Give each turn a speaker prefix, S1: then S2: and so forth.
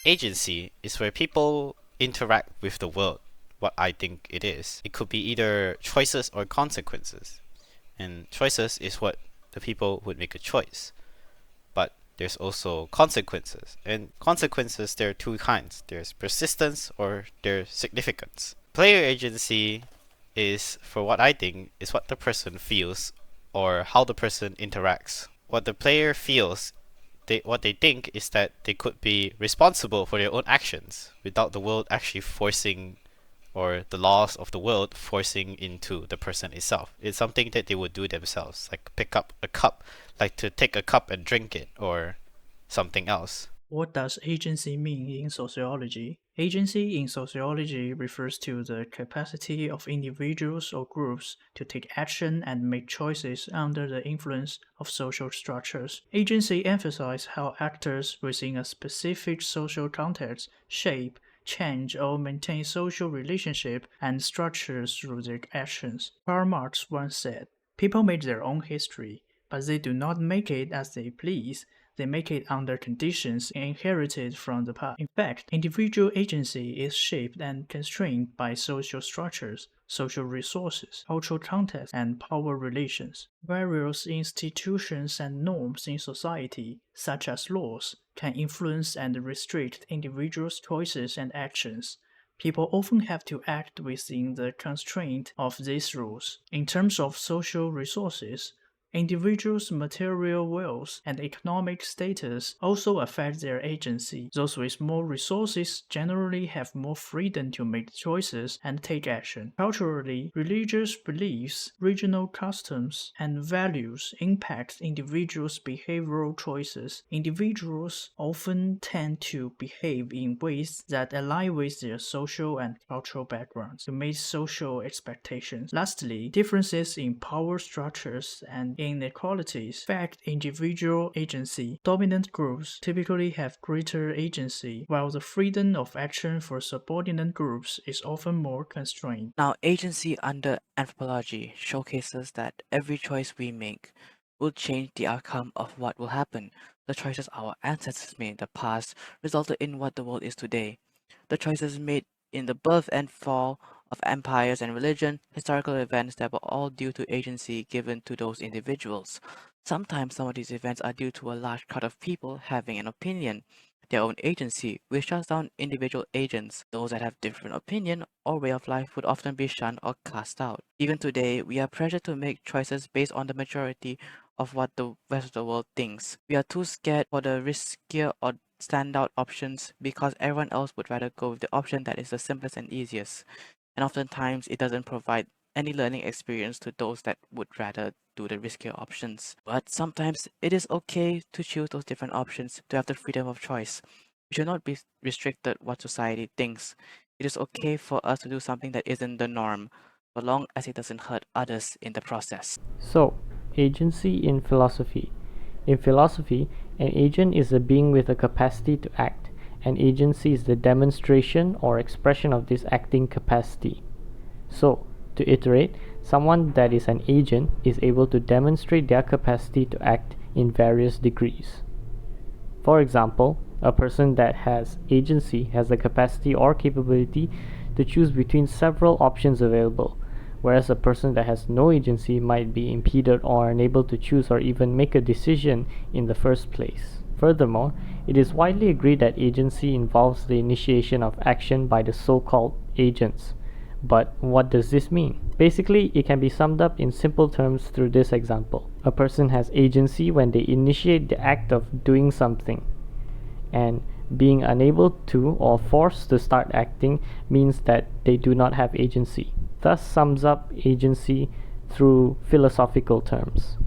S1: Agency is where people interact with the world, what I think it is. It could be either choices or consequences. And choices is what the people would make a choice. But there's also consequences. And consequences, there are two kinds. There's persistence or there's significance. Player agency is, for what I think, is what the person feels or how the person interacts. What the player feels, what they think is that they could be responsible for their own actions without the world actually forcing, or the laws of the world forcing into the person itself. It's something that they would do themselves, like pick up a cup, like to take a cup and drink it, or something else.
S2: What does agency mean in sociology? Agency in sociology refers to the capacity of individuals or groups to take action and make choices under the influence of social structures. Agency emphasizes how actors within a specific social context shape, change, or maintain social relationships and structures through their actions. Karl Marx once said, "People make their own history, but they do not make it as they please. They make it under conditions inherited from the past." In fact, individual agency is shaped and constrained by social structures, social resources, cultural context, and power relations. Various institutions and norms in society, such as laws, can influence and restrict individuals' choices and actions. People often have to act within the constraint of these rules. In terms of social resources, individuals' material wealth and economic status also affect their agency. Those with more resources generally have more freedom to make choices and take action. Culturally, religious beliefs, regional customs, and values impact individuals' behavioral choices. Individuals often tend to behave in ways that align with their social and cultural backgrounds to meet social expectations. Lastly, differences in power structures and inequalities affect individual agency. Dominant groups typically have greater agency, while the freedom of action for subordinate groups is often more constrained.
S3: Now, agency under anthropology showcases that every choice we make will change the outcome of what will happen. The choices our ancestors made in the past resulted in what the world is today. The choices made in the birth and fall of empires and religion, historical events that were all due to agency given to those individuals. Sometimes some of these events are due to a large crowd of people having an opinion, their own agency, which shuts down individual agents. Those that have different opinion or way of life would often be shunned or cast out. Even today, we are pressured to make choices based on the majority of what the rest of the world thinks. We are too scared for the riskier or standout options because everyone else would rather go with the option that is the simplest and easiest. And oftentimes, it doesn't provide any learning experience to those that would rather do the riskier options. But sometimes it is okay to choose those different options to have the freedom of choice. We should not be restricted what society thinks. It is okay for us to do something that isn't the norm, so long as it doesn't hurt others in the process.
S4: So, agency in philosophy. In philosophy, an agent is a being with a capacity to act, and agency is the demonstration or expression of this acting capacity. So, to iterate, someone that is an agent is able to demonstrate their capacity to act in various degrees. For example, a person that has agency has the capacity or capability to choose between several options available, whereas a person that has no agency might be impeded or unable to choose or even make a decision in the first place. Furthermore, it is widely agreed that agency involves the initiation of action by the so-called agents. But what does this mean? Basically, it can be summed up in simple terms through this example. A person has agency when they initiate the act of doing something, and being unable to or forced to start acting means that they do not have agency. Thus sums up agency through philosophical terms.